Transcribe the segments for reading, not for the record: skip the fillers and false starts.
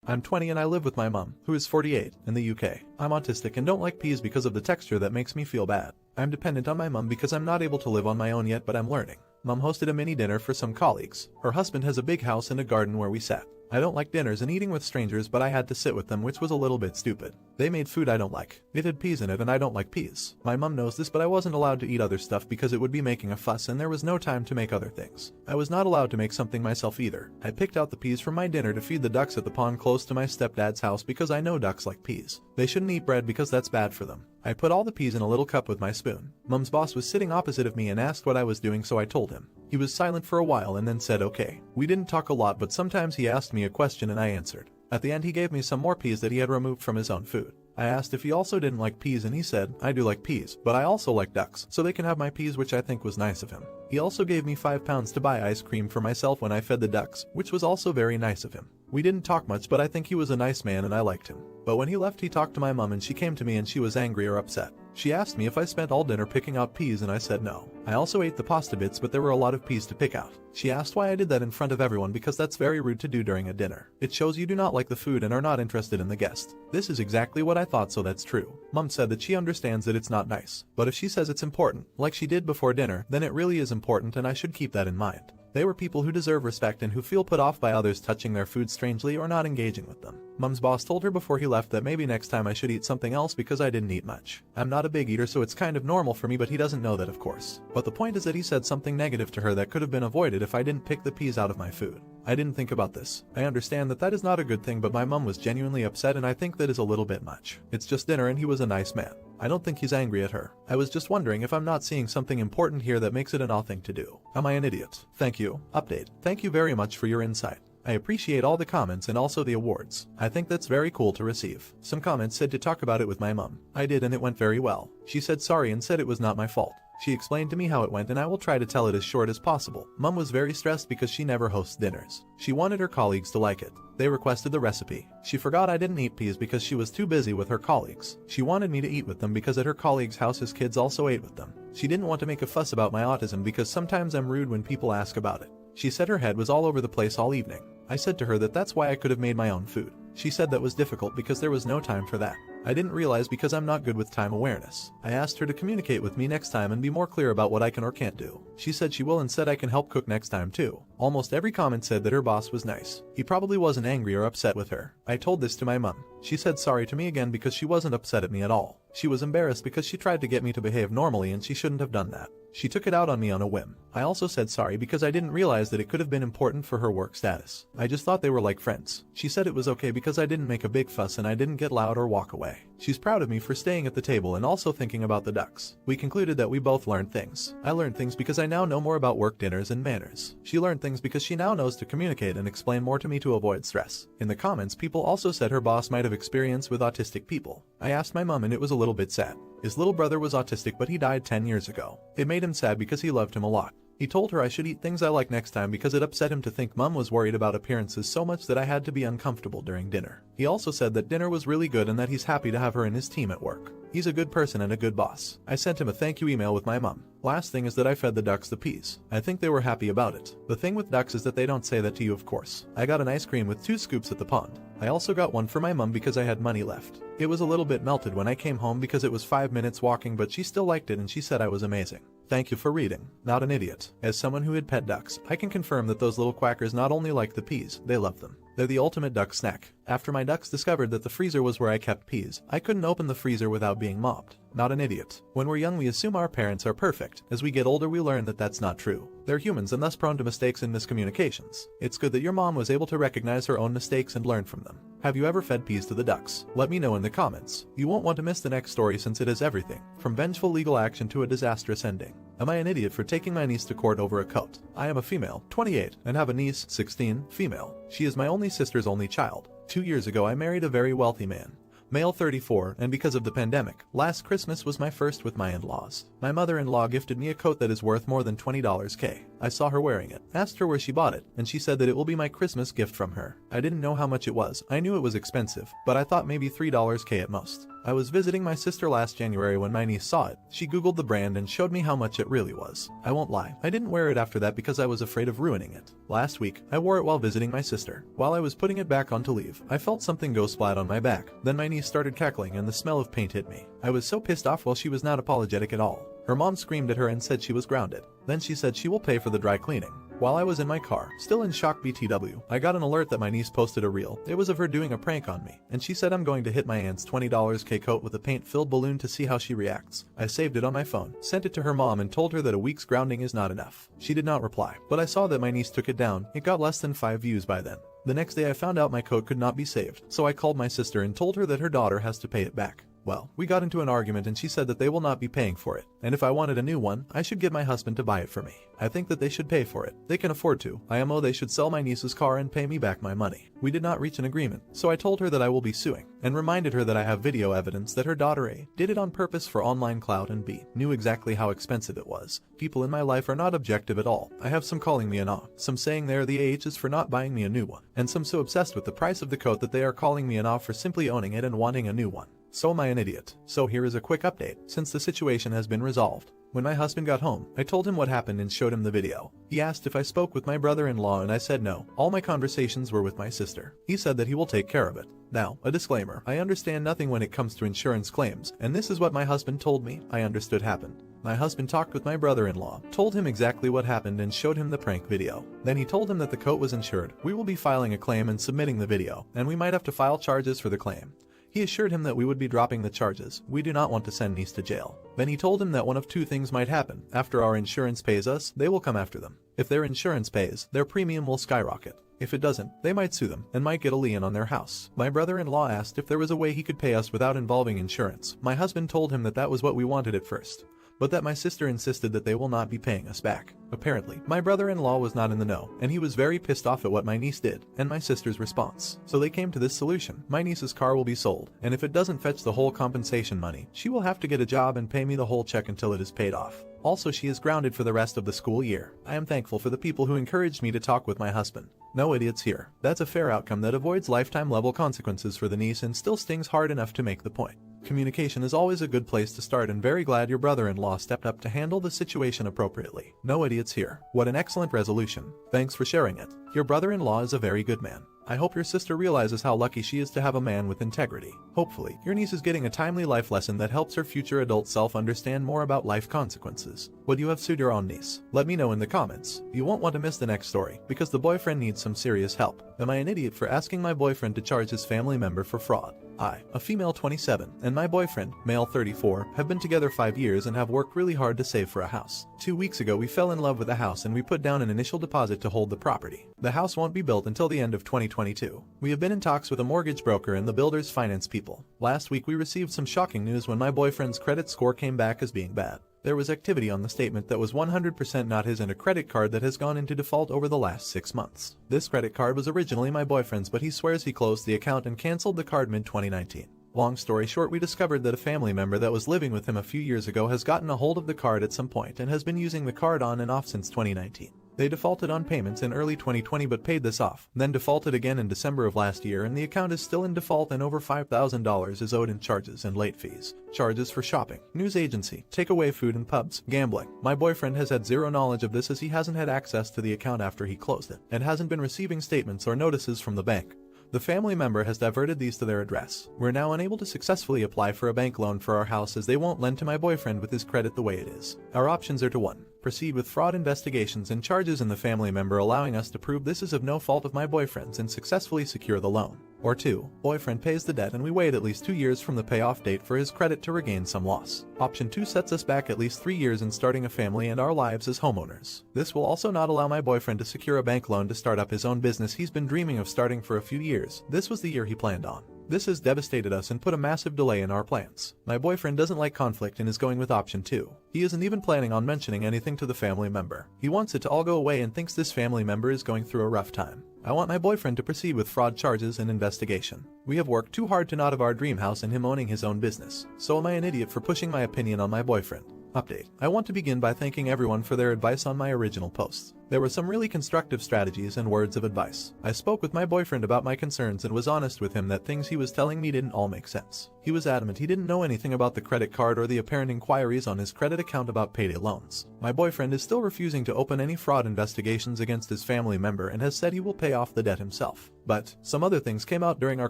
I'm 20 and I live with my mom, who is 48, in the UK. I'm autistic and don't like peas because of the texture that makes me feel bad. I'm dependent on my mom because I'm not able to live on my own yet, but I'm learning. Mom hosted a mini dinner for some colleagues. Her husband has a big house and a garden where we sat. I don't like dinners and eating with strangers, but I had to sit with them, which was a little bit stupid. They made food I don't like. It had peas in it and I don't like peas. My mom knows this, but I wasn't allowed to eat other stuff because it would be making a fuss and there was no time to make other things. I was not allowed to make something myself either. I picked out the peas from my dinner to feed the ducks at the pond close to my stepdad's house because I know ducks like peas. They shouldn't eat bread because that's bad for them. I put all the peas in a little cup with my spoon. Mom's boss was sitting opposite of me and asked what I was doing, so I told him. He was silent for a while and then said okay. We didn't talk a lot, but sometimes he asked me a question and I answered. At the end he gave me some more peas that he had removed from his own food. I asked if he also didn't like peas and he said, I do like peas, but I also like ducks, so they can have my peas, which I think was nice of him. He also gave me £5 to buy ice cream for myself when I fed the ducks, which was also very nice of him. We didn't talk much, but I think he was a nice man and I liked him. But when he left he talked to my mom and she came to me and she was angry or upset. She asked me if I spent all dinner picking out peas and I said no. I also ate the pasta bits, but there were a lot of peas to pick out. She asked why I did that in front of everyone because that's very rude to do during a dinner. It shows you do not like the food and are not interested in the guest. This is exactly what I thought, so that's true. Mom said that she understands that it's not nice, but if she says it's important, like she did before dinner, then it really is important and I should keep that in mind. They were people who deserve respect and who feel put off by others touching their food strangely or not engaging with them. Mom's boss told her before he left that maybe next time I should eat something else because I didn't eat much. I'm not a big eater, so it's kind of normal for me, but he doesn't know that, of course. But the point is that he said something negative to her that could have been avoided if I didn't pick the peas out of my food. I didn't think about this. I understand that that is not a good thing, but my mom was genuinely upset and I think that is a little bit much. It's just dinner and he was a nice man. I don't think he's angry at her. I was just wondering if I'm not seeing something important here that makes it an odd thing to do. Am I an idiot? Thank you. Update. Thank you very much for your insight. I appreciate all the comments and also the awards. I think that's very cool to receive. Some comments said to talk about it with my mom. I did and it went very well. She said sorry and said it was not my fault. She explained to me how it went and I will try to tell it as short as possible. Mom was very stressed because she never hosts dinners. She wanted her colleagues to like it. They requested the recipe. She forgot I didn't eat peas because she was too busy with her colleagues. She wanted me to eat with them because at her colleagues' house his kids also ate with them. She didn't want to make a fuss about my autism because sometimes I'm rude when people ask about it. She said her head was all over the place all evening. I said to her that that's why I could have made my own food. She said that was difficult because there was no time for that. I didn't realize because I'm not good with time awareness. I asked her to communicate with me next time and be more clear about what I can or can't do. She said she will and said I can help cook next time too. Almost every comment said that her boss was nice. He probably wasn't angry or upset with her. I told this to my mom. She said sorry to me again because she wasn't upset at me at all. She was embarrassed because she tried to get me to behave normally and she shouldn't have done that. She took it out on me on a whim. I also said sorry because I didn't realize that it could have been important for her work status. I just thought they were like friends. She said it was okay because I didn't make a big fuss and I didn't get loud or walk away. She's proud of me for staying at the table and also thinking about the ducks. We concluded that we both learned things. I learned things because I now know more about work dinners and manners. She learned things because she now knows to communicate and explain more to me to avoid stress. In the comments, people also said her boss might have experience with autistic people. I asked my mom and it was a little bit sad. His little brother was autistic, but he died 10 years ago. It made him sad because he loved him a lot. He told her I should eat things I like next time because it upset him to think Mom was worried about appearances so much that I had to be uncomfortable during dinner. He also said that dinner was really good and that he's happy to have her in his team at work. He's a good person and a good boss. I sent him a thank you email with my mom. Last thing is that I fed the ducks the peas. I think they were happy about it. The thing with ducks is that they don't say that to you, of course. I got an ice cream with 2 scoops at the pond. I also got one for my mom because I had money left. It was a little bit melted when I came home because it was 5 minutes walking, but she still liked it and she said I was amazing. Thank you for reading. Not an idiot. As someone who had pet ducks, I can confirm that those little quackers not only like the peas, they love them. They're the ultimate duck snack. After my ducks discovered that the freezer was where I kept peas, I couldn't open the freezer without being mobbed. Not an idiot. When we're young we assume our parents are perfect. As we get older we learn that that's not true. They're humans and thus prone to mistakes and miscommunications. It's good that your mom was able to recognize her own mistakes and learn from them. Have you ever fed peas to the ducks? Let me know in the comments. You won't want to miss the next story since it has everything, from vengeful legal action to a disastrous ending. Am I an idiot for taking my niece to court over a coat? I am a female, 28, and have a niece, 16, female. She is my only sister's only child. 2 years ago I married a very wealthy man. Male 34, and because of the pandemic, last Christmas was my first with my in-laws. My mother-in-law gifted me a coat that is worth more than $20K. I saw her wearing it, asked her where she bought it, and she said that it will be my Christmas gift from her. I didn't know how much it was. I knew it was expensive, but I thought maybe $3K at most. I was visiting my sister last January when my niece saw it. She googled the brand and showed me how much it really was. I won't lie, I didn't wear it after that because I was afraid of ruining it. Last week, I wore it while visiting my sister. While I was putting it back on to leave, I felt something go splat on my back. Then my niece started cackling and the smell of paint hit me. I was so pissed off while she was not apologetic at all. Her mom screamed at her and said she was grounded. Then she said she will pay for the dry cleaning. While I was in my car, still in shock BTW, I got an alert that my niece posted a reel. It was of her doing a prank on me, and she said I'm going to hit my aunt's $20 K coat with a paint-filled balloon to see how she reacts. I saved it on my phone, sent it to her mom and told her that a week's grounding is not enough. She did not reply, but I saw that my niece took it down. It got less than 5 views by then. The next day I found out my coat could not be saved, so I called my sister and told her that her daughter has to pay it back. Well, we got into an argument and she said that they will not be paying for it, and if I wanted a new one, I should get my husband to buy it for me. I think that they should pay for it. They can afford to. IMO, they should sell my niece's car and pay me back my money. We did not reach an agreement, so I told her that I will be suing, and reminded her that I have video evidence that her daughter A did it on purpose for online clout and B knew exactly how expensive it was. People in my life are not objective at all. I have some calling me an off, some saying they are the ages for not buying me a new one, and some so obsessed with the price of the coat that they are calling me an off for simply owning it and wanting a new one. So am I an idiot? So here is a quick update, since the situation has been resolved. When my husband got home, I told him what happened and showed him the video. He asked if I spoke with my brother-in-law and I said no. All my conversations were with my sister. He said that he will take care of it. Now, a disclaimer, I understand nothing when it comes to insurance claims, and this is what my husband told me I understood happened. My husband talked with my brother-in-law, told him exactly what happened and showed him the prank video. Then he told him that the coat was insured. We will be filing a claim and submitting the video, and we might have to file charges for the claim. He assured him that we would be dropping the charges. We do not want to send niece to jail. Then he told him that one of two things might happen. After our insurance pays us, they will come after them. If their insurance pays, their premium will skyrocket. If it doesn't, they might sue them and might get a lien on their house. My brother-in-law asked if there was a way he could pay us without involving insurance. My husband told him that that was what we wanted at first, but that my sister insisted that they will not be paying us back. Apparently, my brother-in-law was not in the know, and he was very pissed off at what my niece did, and my sister's response. So they came to this solution. My niece's car will be sold, and if it doesn't fetch the whole compensation money, she will have to get a job and pay me the whole check until it is paid off. Also, she is grounded for the rest of the school year. I am thankful for the people who encouraged me to talk with my husband. No idiots here. That's a fair outcome that avoids lifetime level consequences for the niece and still stings hard enough to make the point. Communication is always a good place to start, and very glad your brother-in-law stepped up to handle the situation appropriately. No idiots here. What an excellent resolution. Thanks for sharing it. Your brother-in-law is a very good man. I hope your sister realizes how lucky she is to have a man with integrity. Hopefully, your niece is getting a timely life lesson that helps her future adult self understand more about life consequences. Would you have sued your own niece? Let me know in the comments. You won't want to miss the next story, because the boyfriend needs some serious help. Am I an idiot for asking my boyfriend to charge his family member for fraud? I, a female 27, and my boyfriend, male 34, have been together 5 years and have worked really hard to save for a house. 2 weeks ago we fell in love with a house and we put down an initial deposit to hold the property. The house won't be built until the end of 2022. We have been in talks with a mortgage broker and the builder's finance people. Last week we received some shocking news when my boyfriend's credit score came back as being bad. There was activity on the statement that was 100% not his and a credit card that has gone into default over the last 6 months. This credit card was originally my boyfriend's, but he swears he closed the account and canceled the card mid-2019. Long story short, we discovered that a family member that was living with him a few years ago has gotten a hold of the card at some point and has been using the card on and off since 2019. They defaulted on payments in early 2020 but paid this off, then defaulted again in December of last year, and the account is still in default and over $5,000 is owed in charges and late fees. Charges for shopping, news agency, takeaway food and pubs, gambling. My boyfriend has had zero knowledge of this as he hasn't had access to the account after he closed it, and hasn't been receiving statements or notices from the bank. The family member has diverted these to their address. We're now unable to successfully apply for a bank loan for our house as they won't lend to my boyfriend with his credit the way it is. Our options are to 1. Proceed with fraud investigations and charges in the family member allowing us to prove this is of no fault of my boyfriend's and successfully secure the loan. Or 2. Boyfriend pays the debt and we wait at least 2 years from the payoff date for his credit to regain some loss. Option 2 sets us back at least 3 years in starting a family and our lives as homeowners. This will also not allow my boyfriend to secure a bank loan to start up his own business he's been dreaming of starting for a few years. This was the year he planned on. This has devastated us and put a massive delay in our plans. My boyfriend doesn't like conflict and is going with option 2. He isn't even planning on mentioning anything to the family member. He wants it to all go away and thinks this family member is going through a rough time. I want my boyfriend to proceed with fraud charges and investigation. We have worked too hard to not have our dream house and him owning his own business. So am I an idiot for pushing my opinion on my boyfriend? Update. I want to begin by thanking everyone for their advice on my original posts. There were some really constructive strategies and words of advice. I spoke with my boyfriend about my concerns and was honest with him that things he was telling me didn't all make sense. He was adamant he didn't know anything about the credit card or the apparent inquiries on his credit account about payday loans. My boyfriend is still refusing to open any fraud investigations against his family member and has said he will pay off the debt himself. But some other things came out during our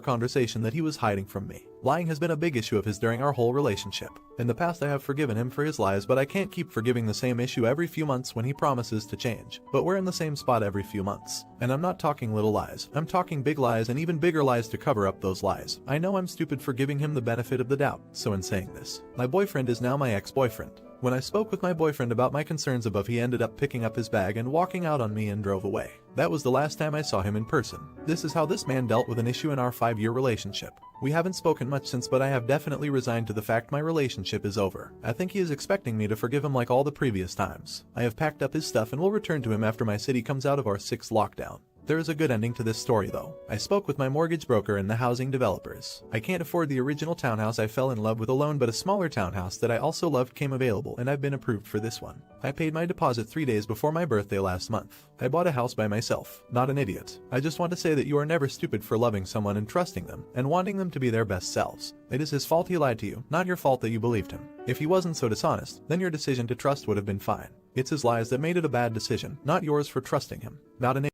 conversation that he was hiding from me. Lying has been a big issue of his during our whole relationship. In the past I have forgiven him for his lies, but I can't keep forgiving the same issue every few months when he promises to change. But we're in the same spot every few months. And I'm not talking little lies. I'm talking big lies and even bigger lies to cover up those lies. I know I'm stupid for giving him the benefit of the doubt, so in saying this, my boyfriend is now my ex-boyfriend. When I spoke with my boyfriend about my concerns above, he ended up picking up his bag and walking out on me and drove away. That was the last time I saw him in person. This is how this man dealt with an issue in our 5-year relationship. We haven't spoken much since, but I have definitely resigned to the fact my relationship is over. I think he is expecting me to forgive him like all the previous times. I have packed up his stuff and will return to him after my city comes out of our 6th lockdown. There is a good ending to this story though. I spoke with my mortgage broker and the housing developers. I can't afford the original townhouse I fell in love with alone, but a smaller townhouse that I also loved came available and I've been approved for this one. I paid my deposit 3 days before my birthday last month. I bought a house by myself, not an idiot. I just want to say that you are never stupid for loving someone and trusting them and wanting them to be their best selves. It is his fault he lied to you, not your fault that you believed him. If he wasn't so dishonest, then your decision to trust would have been fine. It's his lies that made it a bad decision, not yours for trusting him. Not an